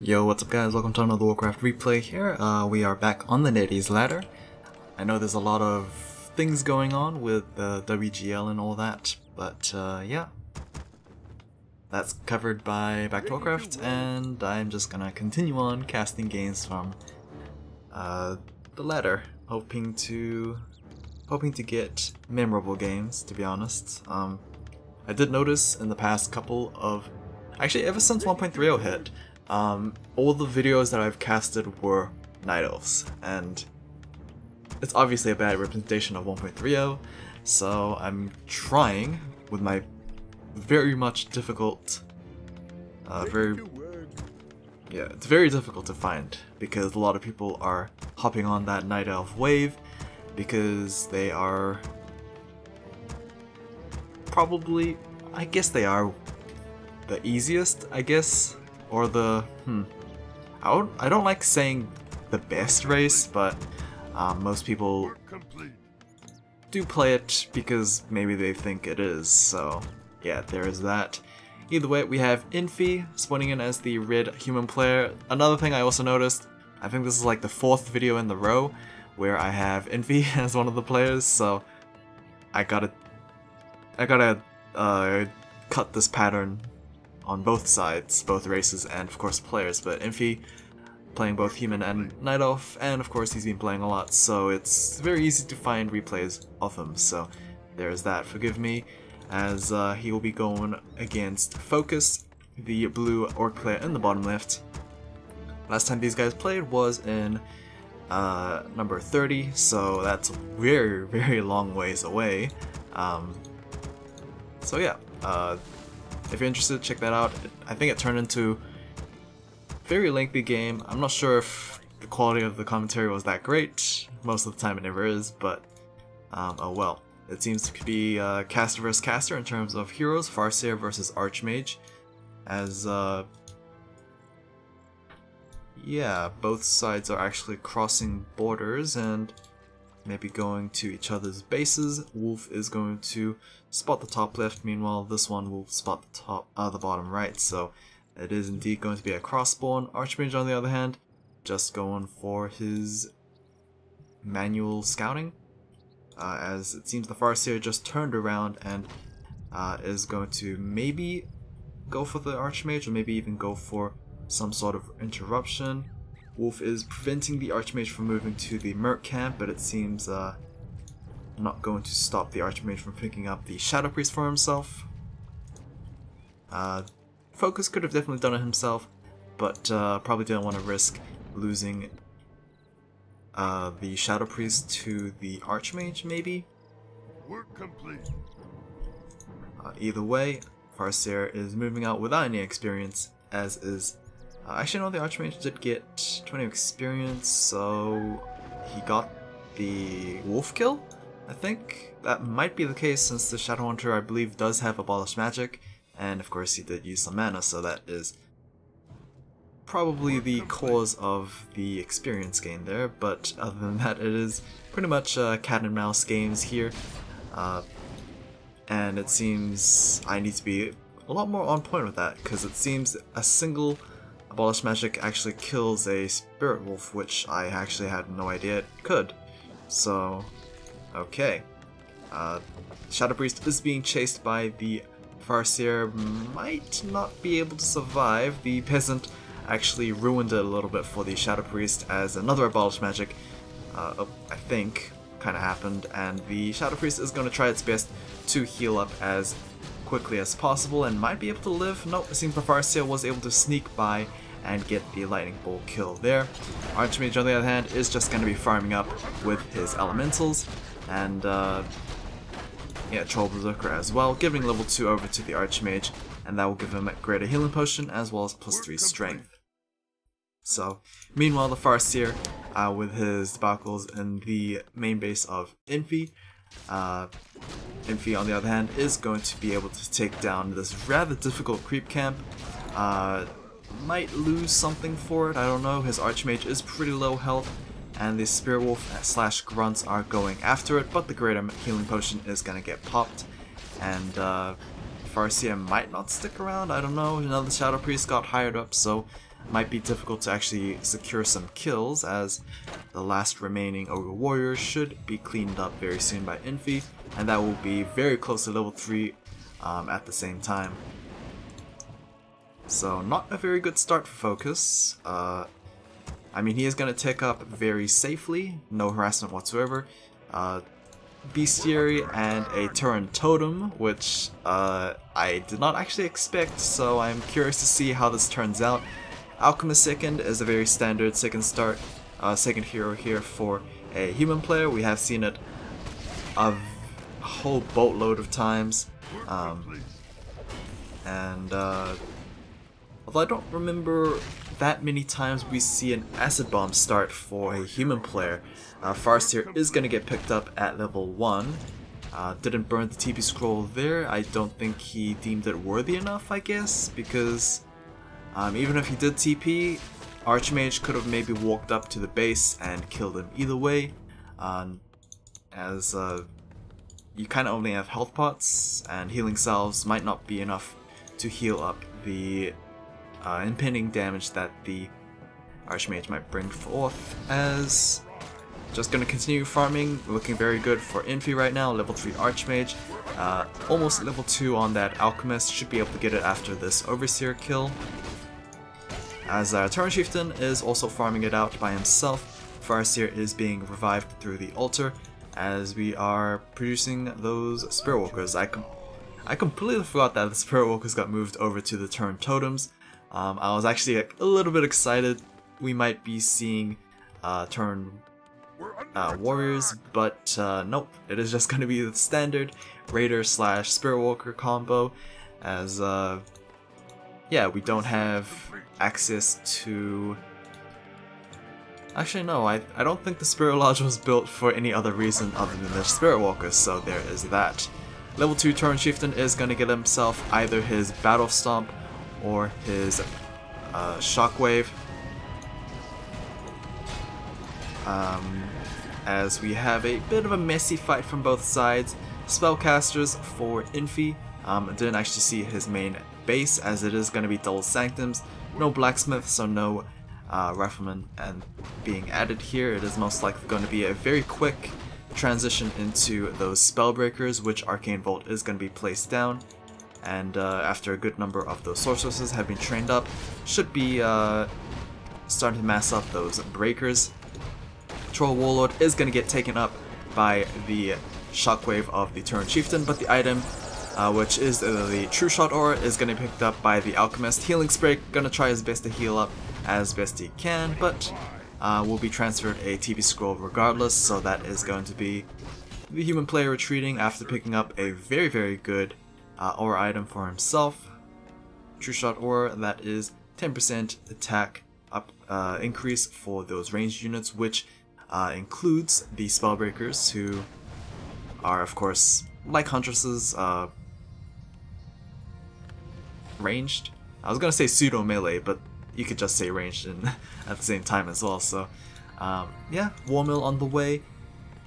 Yo, what's up guys? Welcome to another Warcraft replay here. We are back on the Netease ladder. I know there's a lot of things going on with WGL and all that, but yeah. That's covered by Back to Warcraft, and I'm just gonna continue on casting games from the ladder, hoping to get memorable games, to be honest. I did notice in the past couple of, actually ever since 1.30 hit, all the videos that I've casted were Night Elves, and it's obviously a bad representation of 1.30, so I'm trying with my very much difficult, it's very difficult to find because a lot of people are hopping on that Night Elf wave because they are probably, I guess they are the easiest, I guess. Or the, I don't like saying the best race, but most people do play it because maybe they think it is, so yeah, there is that. Either way, we have Infi spawning in as the red human player. Another thing I also noticed, I think this is like the 4th video in the row where I have Infi as one of the players, so I gotta cut this pattern on both sides, both races and of course players, but Infi playing both human and Night Elf, and of course he's been playing a lot, so it's very easy to find replays of him, so there's that. Forgive me, as he will be going against FoCuS, the blue orc player in the bottom left. Last time these guys played was in number 30, so that's a very, very long ways away. So yeah, if you're interested, check that out. I think it turned into a very lengthy game. I'm not sure if the quality of the commentary was that great. Most of the time it never is, but oh well. It seems to be caster versus caster in terms of heroes, Farseer versus Archmage, as yeah, both sides are actually crossing borders and maybe going to each other's bases. Wolf is going to spot the top left, meanwhile this one will spot the top, the bottom right, so it is indeed going to be a cross spawn. Archmage on the other hand, just going for his manual scouting, as it seems the Farseer just turned around and is going to maybe go for the Archmage, or maybe even go for some sort of interruption. Wolf is preventing the Archmage from moving to the Merc camp, but it seems not going to stop the Archmage from picking up the Shadow Priest for himself. FoCuS could have definitely done it himself, but probably didn't want to risk losing the Shadow Priest to the Archmage, maybe? Work complete. Either way, Farseer is moving out without any experience, as is actually, no, the Archmage did get 20 experience, so he got the wolf kill, I think. That might be the case since the Shadowhunter, I believe, does have Abolish Magic, and of course he did use some mana, so that is probably the cause of the experience gain there, but other than that, it is pretty much cat and mouse games here, and it seems I need to be a lot more on point with that, because it seems a single Abolish Magic actually kills a Spirit Wolf, which I actually had no idea it could. So, okay. Shadow Priest is being chased by the Farseer, might not be able to survive. The Peasant actually ruined it a little bit for the Shadow Priest, as another Abolish Magic, I think, kind of happened, and the Shadow Priest is going to try its best to heal up as quickly as possible and might be able to live. Nope, it seems the Farseer was able to sneak by and get the Lightning Bolt kill there. Archmage on the other hand is just going to be farming up with his elementals, and yeah, Troll Berserker as well, giving level 2 over to the Archmage, and that will give him a greater healing potion as well as +3 strength. So, meanwhile the Farseer with his debacles in the main base of Infi, Infi on the other hand is going to be able to take down this rather difficult creep camp. Might lose something for it, I don't know. His Archmage is pretty low health, and the Spirit Wolf / Grunts are going after it, but the greater healing potion is going to get popped, and Farseer might not stick around, I don't know. Another Shadow Priest got hired up, so might be difficult to actually secure some kills, as the last remaining Ogre Warrior should be cleaned up very soon by Infi, and that will be very close to level 3 at the same time. So not a very good start for FoCuS. I mean, he is going to tick up very safely, no harassment whatsoever. Bestiary and a Turin Totem, which I did not actually expect, so I'm curious to see how this turns out. Alchemist second is a very standard second hero here for a human player. We have seen it a whole boatload of times, although I don't remember that many times we see an Acid Bomb start for a human player. Farseer is going to get picked up at level 1. Didn't burn the TP scroll there. I don't think he deemed it worthy enough, I guess, because even if he did TP, Archmage could have maybe walked up to the base and killed him either way, as you kind of only have health pots, and healing salves might not be enough to heal up the impending damage that the Archmage might bring forth. As just going to continue farming, looking very good for Infi right now, level 3 Archmage, almost level 2 on that Alchemist, should be able to get it after this Overseer kill. As Turin Chieftain is also farming it out by himself, Farseer is being revived through the altar, as we are producing those Spirit Walkers. I completely forgot that the Spirit Walkers got moved over to the Turin Totems. I was actually a little bit excited we might be seeing Turin Warriors, but nope, it is just going to be the standard Raider / Spirit Walker combo, as yeah, we don't have access to... Actually no, I don't think the Spirit Lodge was built for any other reason other than the Spirit Walkers, so there is that. Level 2 Turin Chieftain is going to get himself either his Battle Stomp or his Shockwave. As we have a bit of a messy fight from both sides. Spellcasters for Infi. Didn't actually see his main base, as it is going to be Double Sanctums. No Blacksmith, so no Rifleman and being added here. It is most likely going to be a very quick transition into those Spellbreakers, which Arcane Vault is going to be placed down. And after a good number of those sorceresses have been trained up, should be starting to mass up those breakers. Troll Warlord is going to get taken up by the Shockwave of the Turin Chieftain, but the item, which is the True Shot Aura, is going to be picked up by the Alchemist. Healing Spray, going to try his best to heal up as best he can, but will be transferred a TP scroll regardless, so that is going to be the human player retreating after picking up a very, very good aura item for himself. True Shot Aura, that is 10% attack up increase for those ranged units, which includes the Spellbreakers, who are of course, like Huntresses, ranged. I was gonna say pseudo melee, but you could just say ranged at the same time as well. So yeah, War Mill on the way.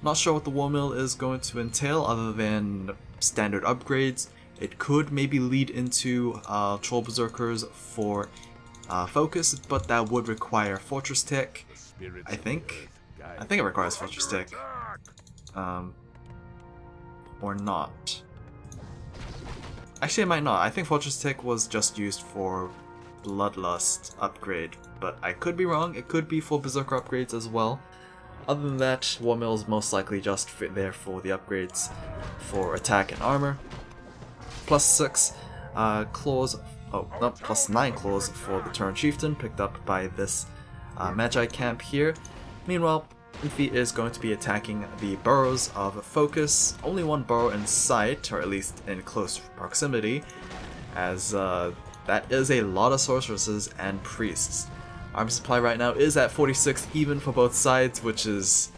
Not sure what the War Mill is going to entail other than standard upgrades. It could maybe lead into Troll Berserkers for FoCuS, but that would require Fortress Tech, I think. I think it requires Fortress Tech. Or not. Actually, it might not. I think Fortress Tech was just used for Bloodlust upgrade, but I could be wrong. It could be for Berserker upgrades as well. Other than that, War Mill is most likely just fit there for the upgrades for attack and armor. +6 claws, oh no, +9 claws for the Turin Chieftain, picked up by this Magi camp here. Meanwhile, Infi is going to be attacking the burrows of FoCuS. Only one burrow in sight, or at least in close proximity, as that is a lot of sorceresses and priests. Arm supply right now is at 46 even for both sides, which is...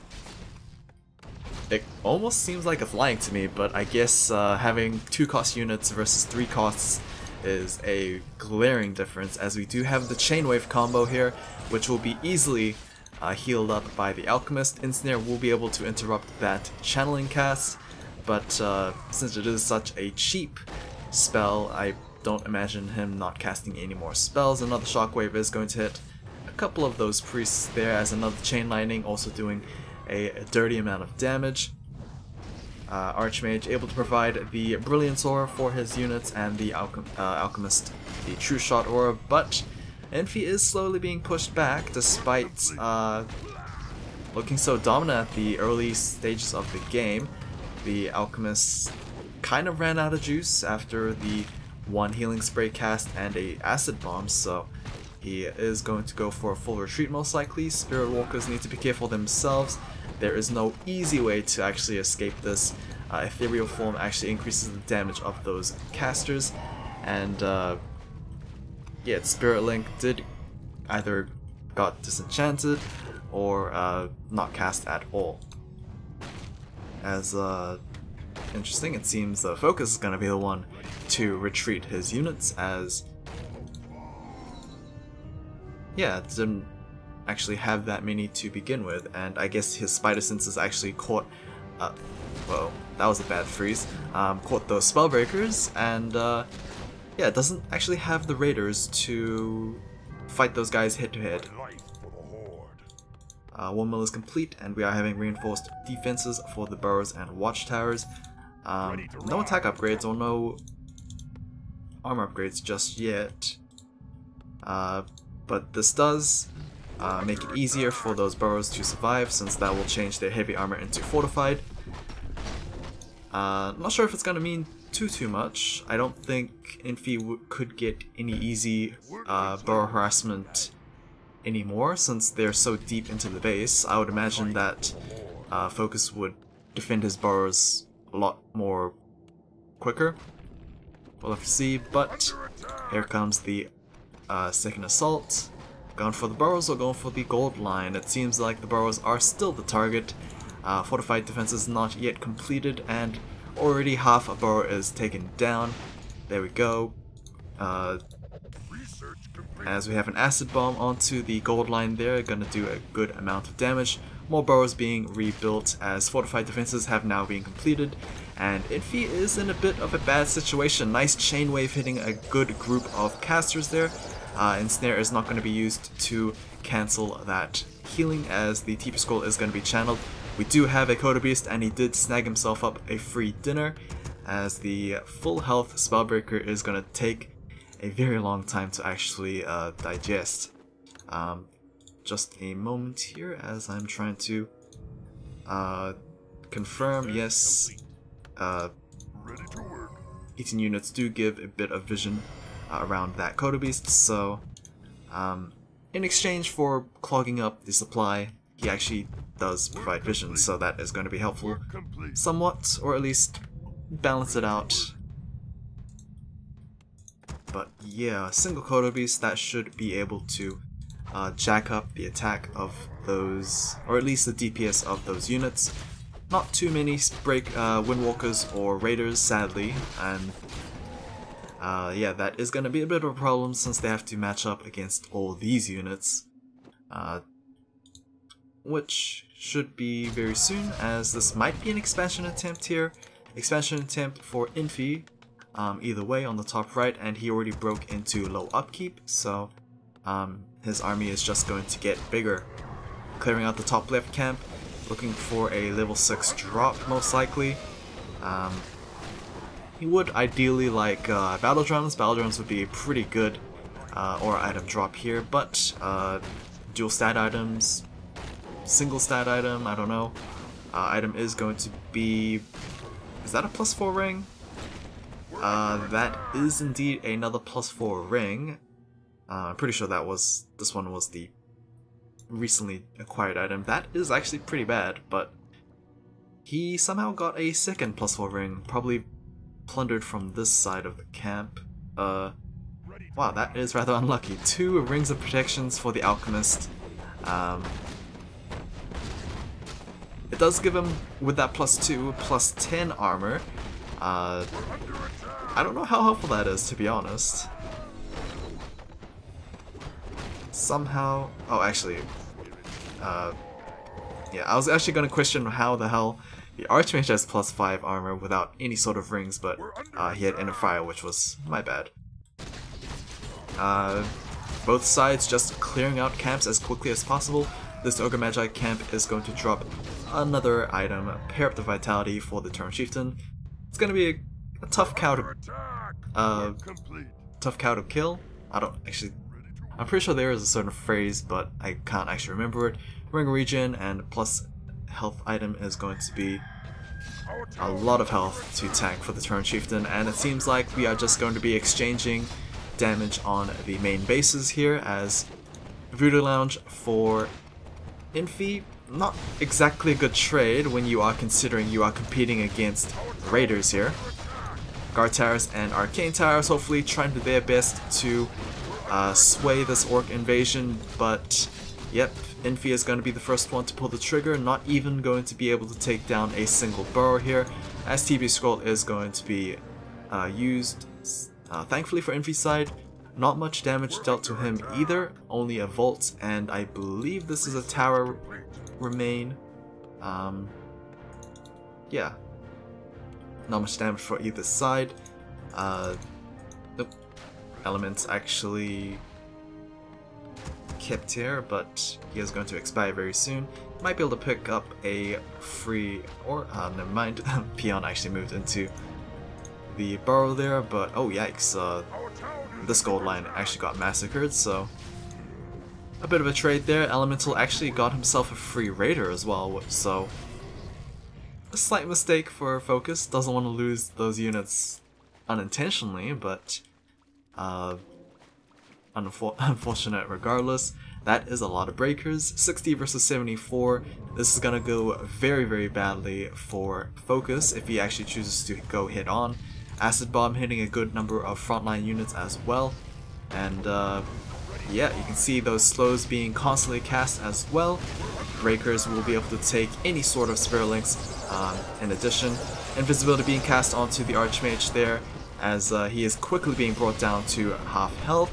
it almost seems like it's lying to me, but I guess having 2 cost units versus 3 costs is a glaring difference, as we do have the Chainwave combo here, which will be easily healed up by the Alchemist. Ensnare will be able to interrupt that channeling cast, but since it is such a cheap spell, I don't imagine him not casting any more spells. Another shockwave is going to hit a couple of those priests there, as another chain lightning also doing a dirty amount of damage. Archmage able to provide the Brilliance Aura for his units and the Alchemist the True Shot Aura, but Infi is slowly being pushed back despite looking so dominant at the early stages of the game. The Alchemist kind of ran out of juice after the one healing spray cast and a acid bomb, so he is going to go for a full retreat most likely. Spirit Walkers need to be careful themselves. There is no easy way to actually escape this. Ethereal Form actually increases the damage of those casters, and yeah, Spirit Link did either got disenchanted or not cast at all. As interesting, it seems FoCuS is going to be the one to retreat his units, as yeah, it didn't actually have that many to begin with, and I guess his spider senses actually caught whoa, that was a bad freeze, caught those spellbreakers, and yeah, it doesn't actually have the raiders to fight those guys head to head. 1 mil is complete, and we are having reinforced defenses for the burrows and watchtowers. No attack upgrades or no armor upgrades just yet, but this does make it easier for those burrows to survive, since that will change their heavy armor into fortified. Not sure if it's gonna mean too much. I don't think Infi could get any easy burrow harassment anymore, since they're so deep into the base. I would imagine that FoCuS would defend his burrows a lot more quicker. We'll have to see, but here comes the second assault. Going for the burrows or going for the gold line? It seems like the burrows are still the target. Fortified defense is not yet completed, and already half a burrow is taken down. There we go. As we have an acid bomb onto the gold line there, gonna do a good amount of damage. More burrows being rebuilt as fortified defenses have now been completed, and Infi is in a bit of a bad situation. Nice chain wave hitting a good group of casters there. Ensnare is not going to be used to cancel that healing, as the TP scroll is going to be channeled. We do have a Coda Beast, and he did snag himself up a free dinner, as the full health Spellbreaker is going to take a very long time to actually digest. Just a moment here as I'm trying to confirm. Yes, 18 units do give a bit of vision around that Coda Beast, so in exchange for clogging up the supply, he actually does provide vision, so that is going to be helpful somewhat, or at least balance it out. But yeah, a single Coda Beast, that should be able to jack up the attack of those, or at least the DPS of those units. Not too many Windwalkers or Raiders, sadly, and yeah, that is going to be a bit of a problem since they have to match up against all these units, which should be very soon, as this might be an expansion attempt here. Expansion attempt for Infi, either way on the top right, and he already broke into low upkeep, so his army is just going to get bigger. Clearing out the top left camp, looking for a level 6 drop most likely. He would ideally like battle drums. Battle drums would be a pretty good aura item drop here, but dual stat items, single stat item, I don't know. Item is going to be, is that a +4 ring? That is indeed another +4 ring. I'm pretty sure this one was the recently acquired item. That is actually pretty bad, but he somehow got a second +4 ring, probably plundered from this side of the camp. Wow, that is rather unlucky. 2 rings of protections for the Alchemist. It does give him, with that +2, +10 armor. I don't know how helpful that is, to be honest. Somehow, oh actually, yeah, I was actually going to question how the hell the Archmage has +5 armor without any sort of rings, but he had Inner Fire, which was my bad. Both sides just clearing out camps as quickly as possible. This Ogre Magi camp is going to drop another item, pair up the Vitality for the Tauren Chieftain. It's going to be a tough cow to kill. I'm pretty sure there is a certain phrase, but I can't actually remember it. Ring Regen and plus health item is going to be a lot of health to tank for the Tauren Chieftain, and it seems like we are just going to be exchanging damage on the main bases here as Voodoo Lounge for Infi. Not exactly a good trade when you are considering you are competing against Raiders here. Guard Towers and Arcane Towers hopefully trying to do their best to sway this Orc invasion, but yep, Infi is going to be the first one to pull the trigger, not even going to be able to take down a single burrow here, as TB Scroll is going to be used. Thankfully for Infi's side, not much damage dealt to him either, only a Vault, and I believe this is a Tower Remain. Yeah, not much damage for either side. Nope. Elements actually kept here, but he is going to expire very soon. Might be able to pick up a free, or never mind, Peon actually moved into the burrow there, but oh yikes, this gold line actually got massacred, so a bit of a trade there. Elemental actually got himself a free Raider as well, so a slight mistake for FoCuS. Doesn't want to lose those units unintentionally, but unfortunate regardless. That is a lot of breakers. 60 versus 74. This is gonna go very, very badly for FoCuS if he actually chooses to go hit on. Acid Bomb hitting a good number of frontline units as well. And yeah, you can see those slows being constantly cast as well. Breakers will be able to take any sort of Spirit Links. In addition, Invisibility being cast onto the Archmage there, as he is quickly being brought down to half health,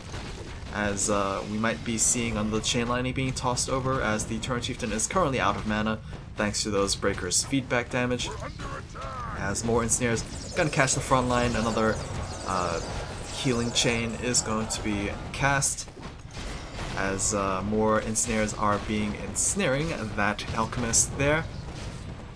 as we might be seeing on the chain lightning being tossed over, as the Tauren Chieftain is currently out of mana thanks to those breakers' feedback damage. As more ensnares gonna catch the front line, another healing chain is going to be cast, as more ensnares are being ensnaring that alchemist there.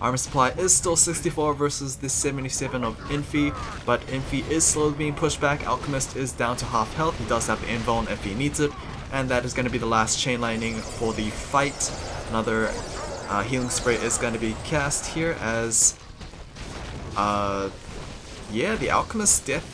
Armor supply is still 64 versus the 77 of Infi, but Infi is slowly being pushed back. Alchemist is down to half health. He does have the invuln if he needs it, and that is going to be the last chain lightning for the fight. Another healing spray is going to be cast here, as yeah, the alchemist's death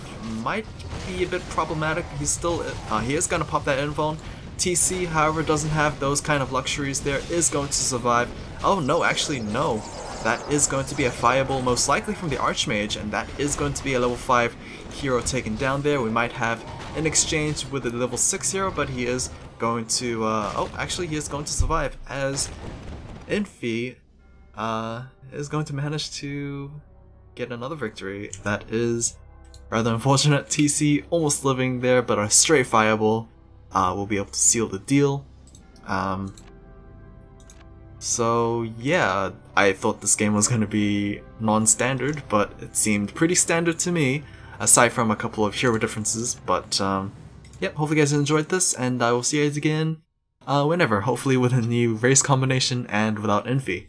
might be a bit problematic. He's still he is going to pop that invuln. TC, however, doesn't have those kind of luxuries there, is going to survive. Oh no, actually no. That is going to be a fireball, most likely from the Archmage, and that is going to be a level 5 hero taken down there. We might have an exchange with a level 6 hero, but he is going to, oh, actually he is going to survive, as Infi is going to manage to get another victory. That is rather unfortunate. TC almost living there, but a stray fireball will be able to seal the deal. So yeah, I thought this game was going to be non-standard, but it seemed pretty standard to me, aside from a couple of hero differences. But yep, hopefully you guys enjoyed this, and I will see you guys again whenever, hopefully with a new race combination and without Infi.